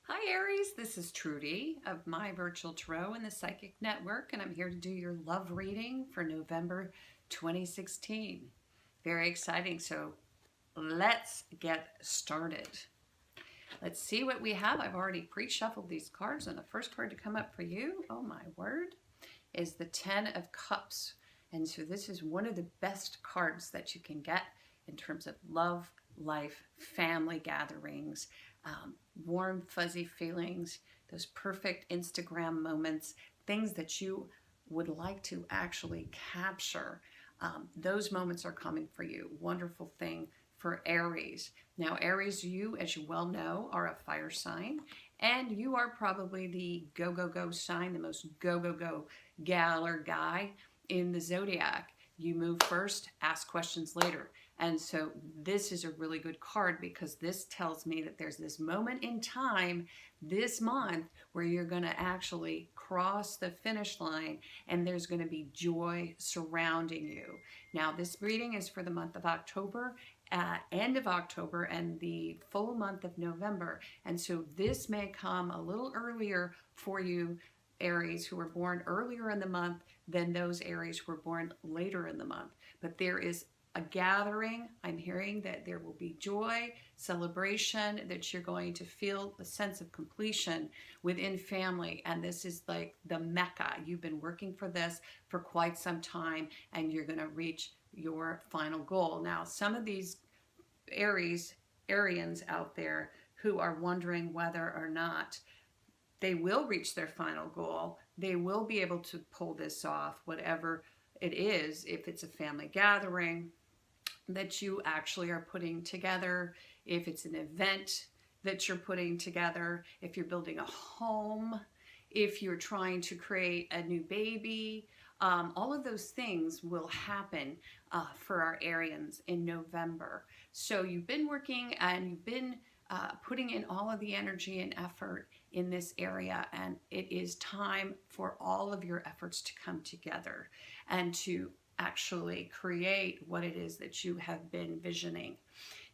Hi Aries, this is Trudy of My Virtual Tarot and the Psychic Network, and I'm here to do your love reading for November 2016. Very exciting, so let's get started. Let's see what we have. I've already pre-shuffled these cards, and the first card to come up for you, oh my word, is the Ten of Cups. And so this is one of the best cards that you can get in terms of love, life, family gatherings, warm, fuzzy feelings, those perfect Instagram moments, things that you would like to actually capture. Those moments are coming for you. Wonderful thing for Aries. Now, Aries, you, as you well know, are a fire sign, and you are probably the go-go-go sign, the most go-go-go gal or guy in the zodiac. You move first, ask questions later. And so this is a really good card because this tells me that there's this moment in time this month where you're going to actually cross the finish line and there's going to be joy surrounding you. Now, this reading is for the month of October, end of October, and the full month of November. And so this may come a little earlier for you, Aries, who were born earlier in the month than those Aries who were born later in the month. But there is a gathering. I'm hearing that there will be joy, celebration, that you're going to feel a sense of completion within family. And this is like the Mecca. You've been working for this for quite some time and you're going to reach your final goal. Now, some of these Arians out there who are wondering whether or not they will reach their final goal, they will be able to pull this off, whatever it is, if it's a family gathering that you actually are putting together, if it's an event that you're putting together, if you're building a home, if you're trying to create a new baby, all of those things will happen for our Arians in November. So you've been working and you've been putting in all of the energy and effort in this area, and it is time for all of your efforts to come together and to actually create what it is that you have been visioning.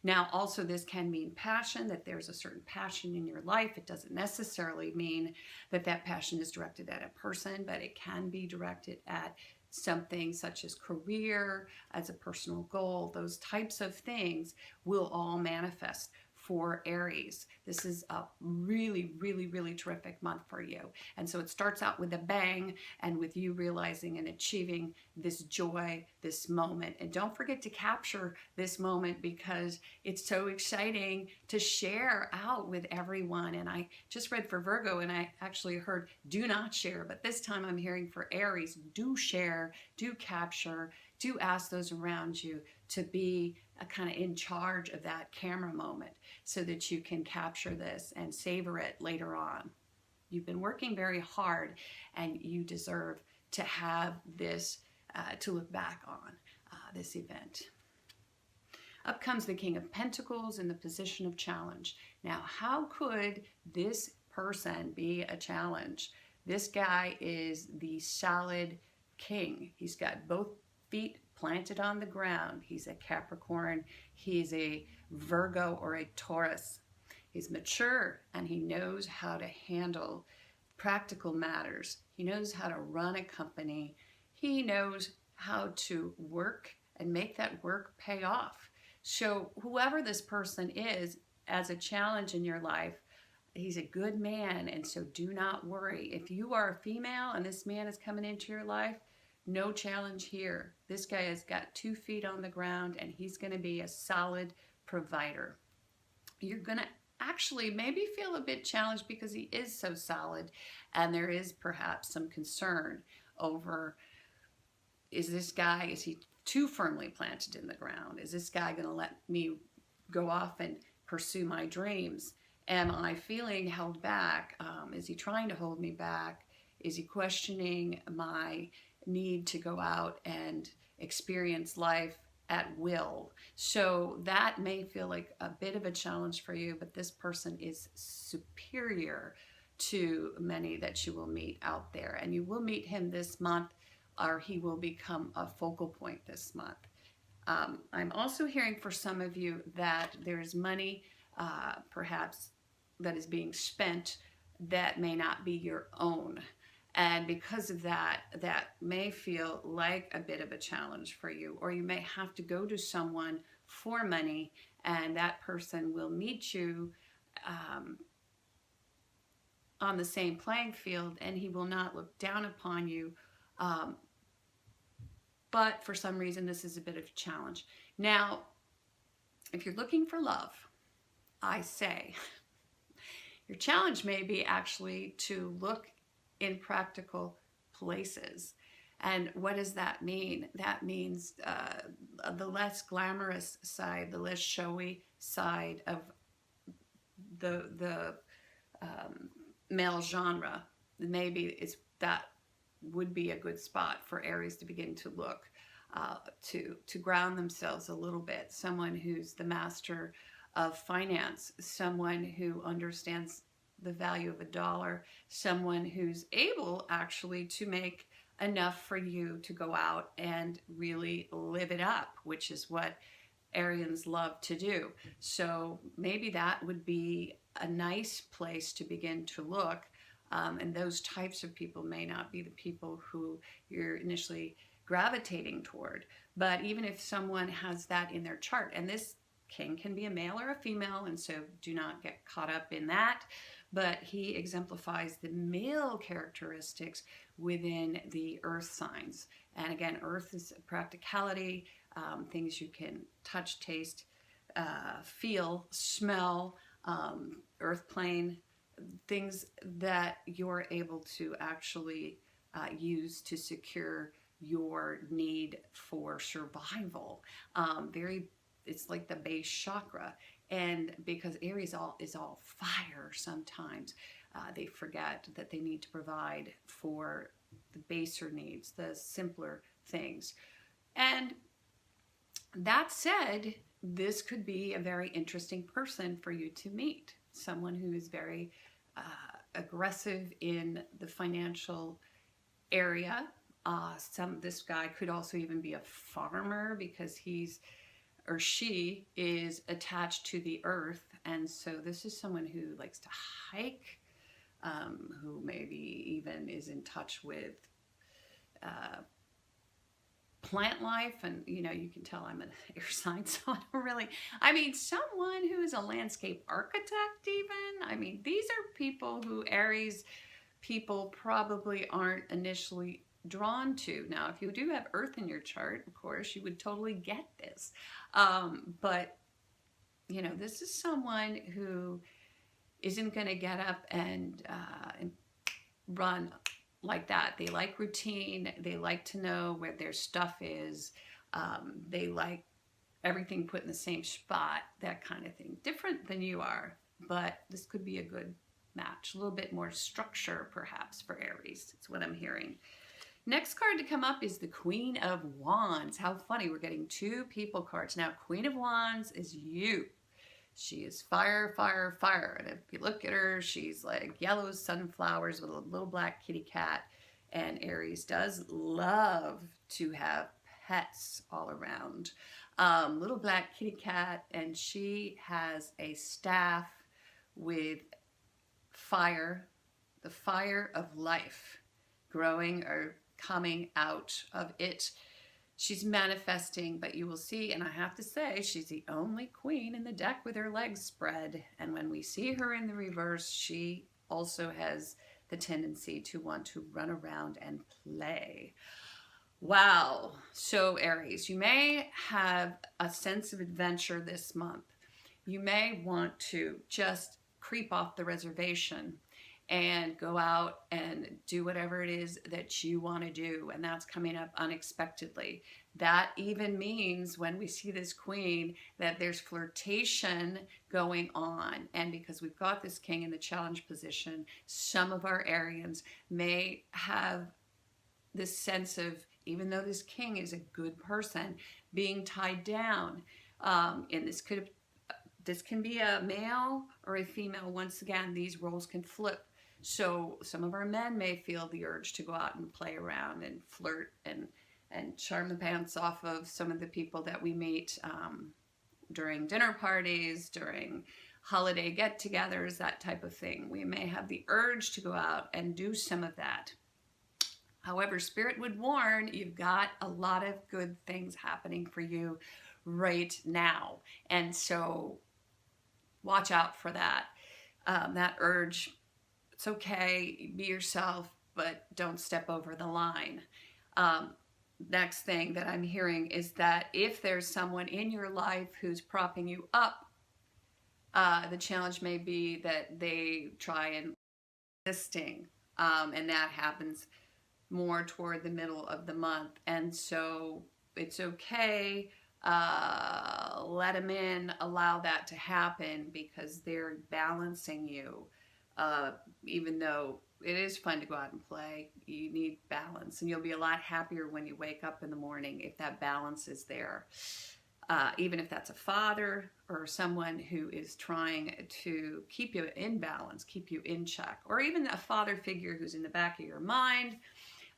Now, also, this can mean passion, that there's a certain passion in your life. It doesn't necessarily mean that that passion is directed at a person, but it can be directed at something such as career, as a personal goal. Those types of things will all manifest for Aries. This is a really, really, really terrific month for you. And so it starts out with a bang and with you realizing and achieving this joy, this moment. And don't forget to capture this moment because it's so exciting to share out with everyone. And I just read for Virgo and I actually heard do not share, but this time I'm hearing for Aries, do share, do capture, do ask those around you to be kind of in charge of that camera moment so that you can capture this and savor it later on. You've been working very hard and you deserve to have this to look back on this event. Up comes the King of Pentacles in the position of challenge. Now, how could this person be a challenge? This guy is the solid king. He's got both feet planted on the ground. He's a Capricorn. He's a Virgo or a Taurus. He's mature and he knows how to handle practical matters. He knows how to run a company. He knows how to work and make that work pay off. So whoever this person is as a challenge in your life, he's a good man. And so do not worry. If you are a female and this man is coming into your life, no challenge here. This guy has got 2 feet on the ground and he's going to be a solid provider. You're going to actually maybe feel a bit challenged because he is so solid and there is perhaps some concern over, is he too firmly planted in the ground? Is this guy going to let me go off and pursue my dreams? Am I feeling held back? Is he trying to hold me back? Is he questioning my need to go out and experience life at will? So that may feel like a bit of a challenge for you, but this person is superior to many that you will meet out there, and you will meet him this month, or he will become a focal point this month. I'm also hearing for some of you that there's money perhaps that is being spent that may not be your own. And because of that, that may feel like a bit of a challenge for you, or you may have to go to someone for money, and that person will meet you on the same playing field, and he will not look down upon you. But for some reason, this is a bit of a challenge. Now, if you're looking for love, I say your challenge may be actually to look in practical places. And what does that mean? That means the less glamorous side, the less showy side of the male genre. Maybe that would be a good spot for Aries to begin to look, to ground themselves a little bit. Someone who's the master of finance, someone who understands the value of a dollar, someone who's able actually to make enough for you to go out and really live it up, which is what Arians love to do. So maybe that would be a nice place to begin to look. And those types of people may not be the people who you're initially gravitating toward. But even if someone has that in their chart, and this king can be a male or a female, and so do not get caught up in that, but he exemplifies the male characteristics within the earth signs. And again, earth is practicality, things you can touch, taste, feel, smell, earth plane, things that you're able to actually use to secure your need for survival. It's like the base chakra. And because Aries is all fire sometimes, they forget that they need to provide for the baser needs, the simpler things. And that said, this could be a very interesting person for you to meet. Someone who is very aggressive in the financial area. This guy could also even be a farmer, because he's or she is attached to the earth, and so this is someone who likes to hike, who maybe even is in touch with plant life. And you can tell I'm an air sign, so I don't really, someone who is a landscape architect even. These are people who Aries people probably aren't initially drawn to. Now, if you do have earth in your chart, of course, you would totally get this. But this is someone who isn't going to get up and run like that. They like routine. They like to know where their stuff is. They like everything put in the same spot, that kind of thing. Different than you are, but this could be a good match. A little bit more structure, perhaps, for Aries. That's what I'm hearing. Next card to come up is the Queen of Wands. How funny, we're getting two people cards. Now, Queen of Wands is you. She is fire, fire, fire. And if you look at her, she's like yellow sunflowers with a little black kitty cat. And Aries does love to have pets all around. Little black kitty cat, and she has a staff with fire, the fire of life, growing or coming out of it. She's manifesting, but you will see, and I have to say, she's the only queen in the deck with her legs spread. And when we see her in the reverse, she also has the tendency to want to run around and play. Wow. So Aries, you may have a sense of adventure this month. You may want to just creep off the reservation and go out and do whatever it is that you want to do. And that's coming up unexpectedly. That even means, when we see this queen, that there's flirtation going on. And because we've got this king in the challenge position, some of our Arians may have this sense of, even though this king is a good person, being tied down. And this can be a male or a female. Once again, these roles can flip. So some of our men may feel the urge to go out and play around and flirt and charm the pants off of some of the people that we meet during dinner parties, during holiday get-togethers, that type of thing. We may have the urge to go out and do some of that. However, Spirit would warn, you've got a lot of good things happening for you right now. And so watch out for that. That urge, it's okay, be yourself, but don't step over the line. Next thing that I'm hearing is that if there's someone in your life who's propping you up, the challenge may be that they try and resisting, and that happens more toward the middle of the month. And so it's okay, let them in, allow that to happen, because they're balancing you. Even though it is fun to go out and play, you need balance, and you'll be a lot happier when you wake up in the morning if that balance is there. Even if that's a father or someone who is trying to keep you in balance, keep you in check, or even a father figure who's in the back of your mind,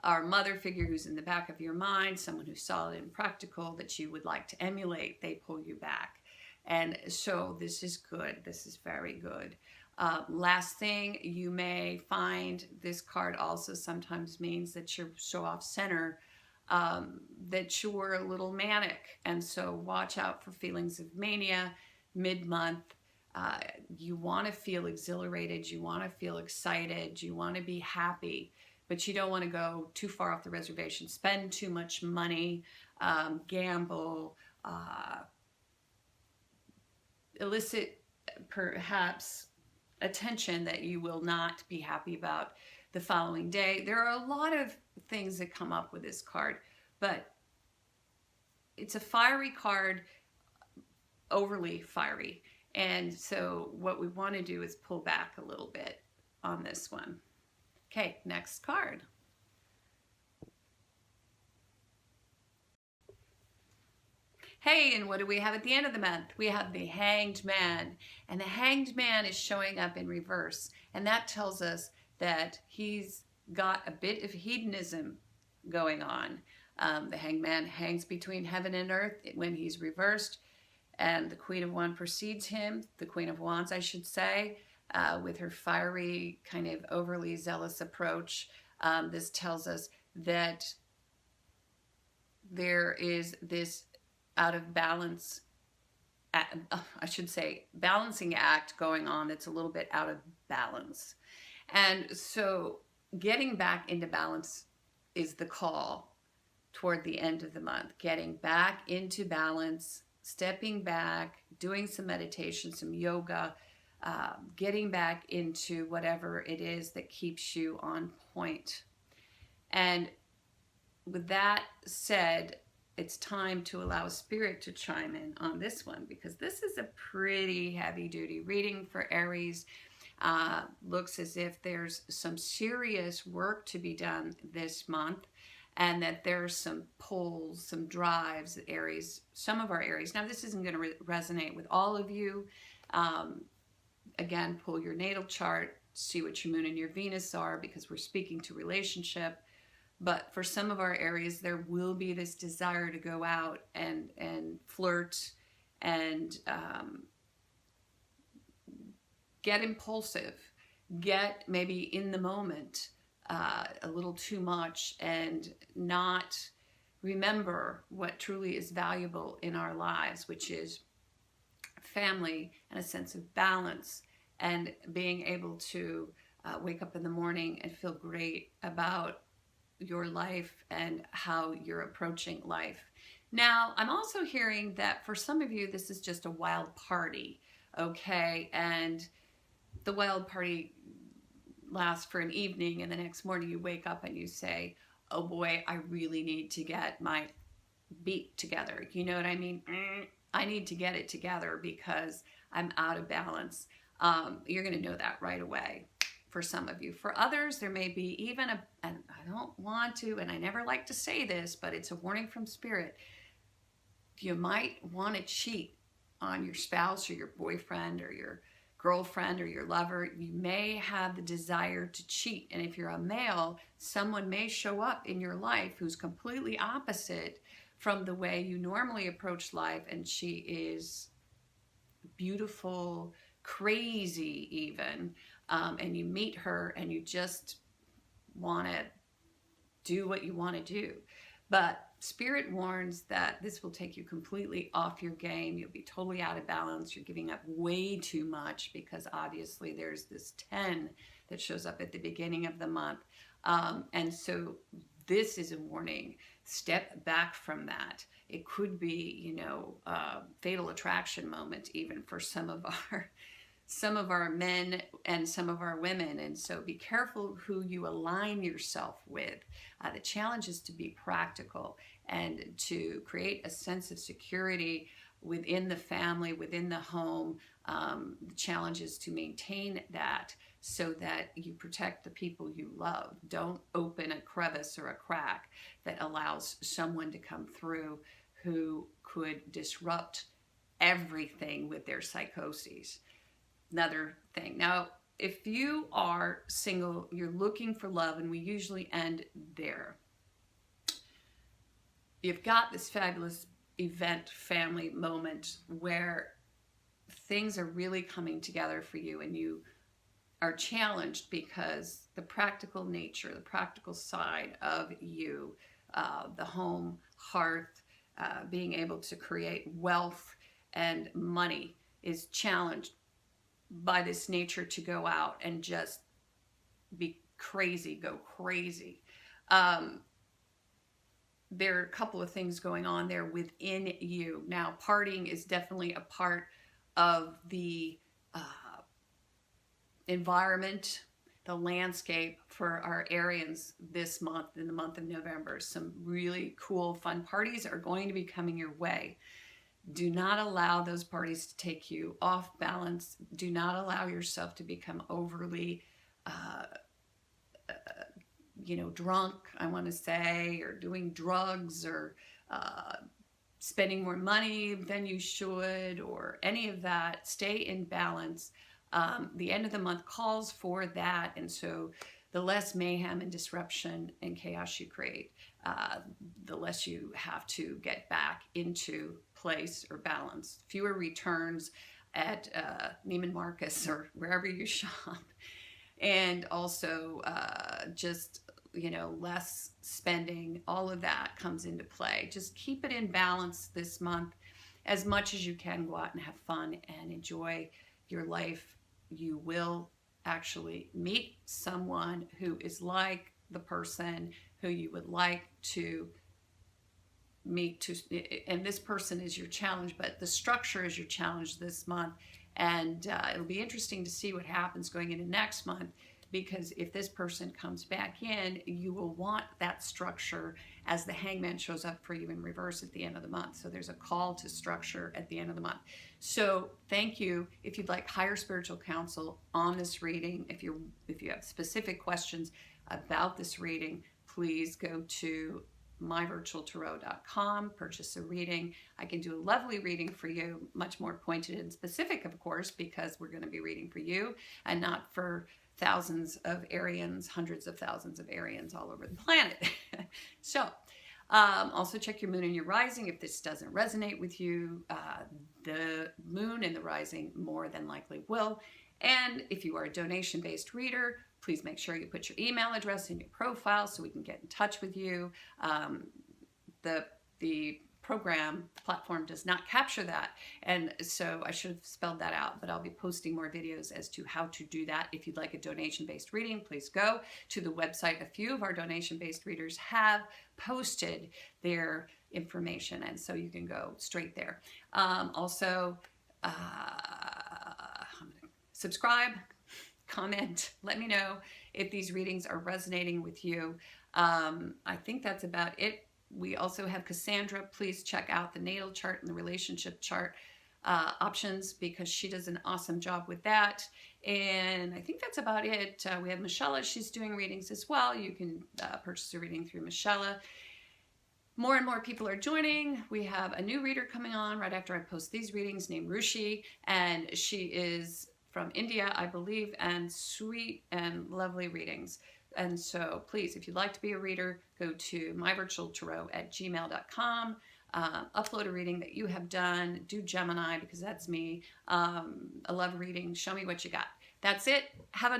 or mother figure who's in the back of your mind, someone who's solid and practical that you would like to emulate, they pull you back. And so this is good. This is very good. Last thing, you may find this card also sometimes means that you're so off center, that you're a little manic. And so watch out for feelings of mania mid-month. You want to feel exhilarated. You want to feel excited. You want to be happy, but you don't want to go too far off the reservation, spend too much money, gamble, elicit perhaps attention that you will not be happy about the following day. There are a lot of things that come up with this card, but it's a fiery card, overly fiery. And so what we want to do is pull back a little bit on this one. Okay, next card. Hey, and what do we have at the end of the month? We have the Hanged Man, and the Hanged Man is showing up in reverse, and that tells us that he's got a bit of hedonism going on. The Hanged Man hangs between heaven and earth when he's reversed, and the Queen of Wands precedes him, the Queen of Wands, I should say, with her fiery, kind of overly zealous approach. This tells us that there is this out of balance, I should say, balancing act going on that's a little bit out of balance. And so getting back into balance is the call toward the end of the month. Getting back into balance, stepping back, doing some meditation, some yoga, getting back into whatever it is that keeps you on point. And with that said, it's time to allow Spirit to chime in on this one, because this is a pretty heavy-duty reading for Aries. Looks as if there's some serious work to be done this month, and that there's some pulls, some drives that Aries, some of our Aries. Now, this isn't going to resonate with all of you. Again, pull your natal chart, see what your moon and your Venus are, because we're speaking to relationship. But for some of our Aries, there will be this desire to go out and flirt and get impulsive, get maybe in the moment a little too much, and not remember what truly is valuable in our lives, which is family and a sense of balance, and being able to wake up in the morning and feel great about your life and how you're approaching life. Now, I'm also hearing that for some of you, this is just a wild party, okay? And the wild party lasts for an evening, and the next morning you wake up and you say, oh boy, I really need to get my beat together. You know what I mean? I need to get it together because I'm out of balance. You're going to know that right away. For some of you. For others, there may be even and I don't want to, and I never like to say this, but it's a warning from Spirit. You might want to cheat on your spouse or your boyfriend or your girlfriend or your lover. You may have the desire to cheat. And if you're a male, someone may show up in your life who's completely opposite from the way you normally approach life. And she is beautiful, crazy even, and you meet her and you just want to do what you want to do. But Spirit warns that this will take you completely off your game. You'll be totally out of balance. You're giving up way too much, because obviously there's this 10 that shows up at the beginning of the month. And so this is a warning. Step back from that. It could be, you know, fatal attraction moment even for some of our men and some of our women. And so be careful who you align yourself with. The challenge is to be practical and to create a sense of security within the family, within the home. The challenge is to maintain that so that you protect the people you love. Don't open a crevice or a crack that allows someone to come through who could disrupt everything with their psychoses. Another thing. Now, if you are single, you're looking for love, and we usually end there. You've got this fabulous event, family moment where things are really coming together for you, and you are challenged because the practical nature, the practical side of you, the home, hearth, being able to create wealth and money is challenged by this nature to go out and just be crazy, go crazy. There are a couple of things going on there within you. Now, partying is definitely a part of the environment, the landscape for our Arians this month, in the month of November. Some really cool, fun parties are going to be coming your way. Do not allow those parties to take you off balance. Do not allow yourself to become overly, drunk, I want to say, or doing drugs, or spending more money than you should, or any of that. Stay in balance. The end of the month calls for that, and so the less mayhem and disruption and chaos you create, the less you have to get back into place or balance. Fewer returns at Neiman Marcus or wherever you shop, and also just less spending. All of that comes into play. Just keep it in balance this month as much as you can. Go out and have fun and enjoy your life. You will actually meet someone who is like the person who you would like to meet, and this person is your challenge, but the structure is your challenge this month. And it'll be interesting to see what happens going into next month, because if this person comes back in, you will want that structure as the Hangman shows up for you in reverse at the end of the month. So there's a call to structure at the end of the month. So thank you. If you'd like higher spiritual counsel on this reading, if you have specific questions about this reading, please go to myvirtualtarot.com, purchase a reading. I can do a lovely reading for you, much more pointed and specific, of course, because we're going to be reading for you and not for thousands of Arians, hundreds of thousands of Arians all over the planet. So also check your moon and your rising. If this doesn't resonate with you, the moon and the rising more than likely will. And if you are a donation-based reader, please make sure you put your email address in your profile so we can get in touch with you. The platform does not capture that, and so I should have spelled that out, but I'll be posting more videos as to how to do that. If you'd like a donation-based reading, please go to the website. A few of our donation-based readers have posted their information, and so you can go straight there. Also, subscribe, comment, let me know if these readings are resonating with you. I think that's about it. We also have Cassandra. Please check out the natal chart and the relationship chart options, because she does an awesome job with that. And I think that's about it. We have Michelle. She's doing readings as well. You can purchase a reading through Michelle. More and more people are joining. We have a new reader coming on right after I post these readings named Rushi, and she is from India, I believe, and sweet and lovely readings. And so please, if you'd like to be a reader, go to myvirtualtarot@gmail.com. upload a reading that you have done. Do Gemini, because that's me. I love reading. Show me what you got. That's it. Have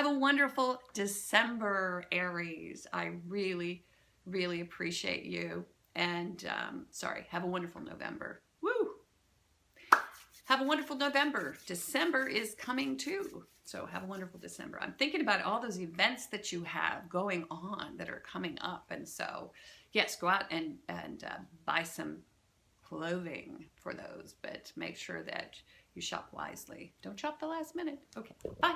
a wonderful December, Aries. I really, really appreciate you. And sorry, have a wonderful November. Woo! Have a wonderful November. December is coming too. So have a wonderful December. I'm thinking about all those events that you have going on that are coming up. And so, yes, go out and buy some clothing for those. But make sure that you shop wisely. Don't shop the last minute. Okay, bye.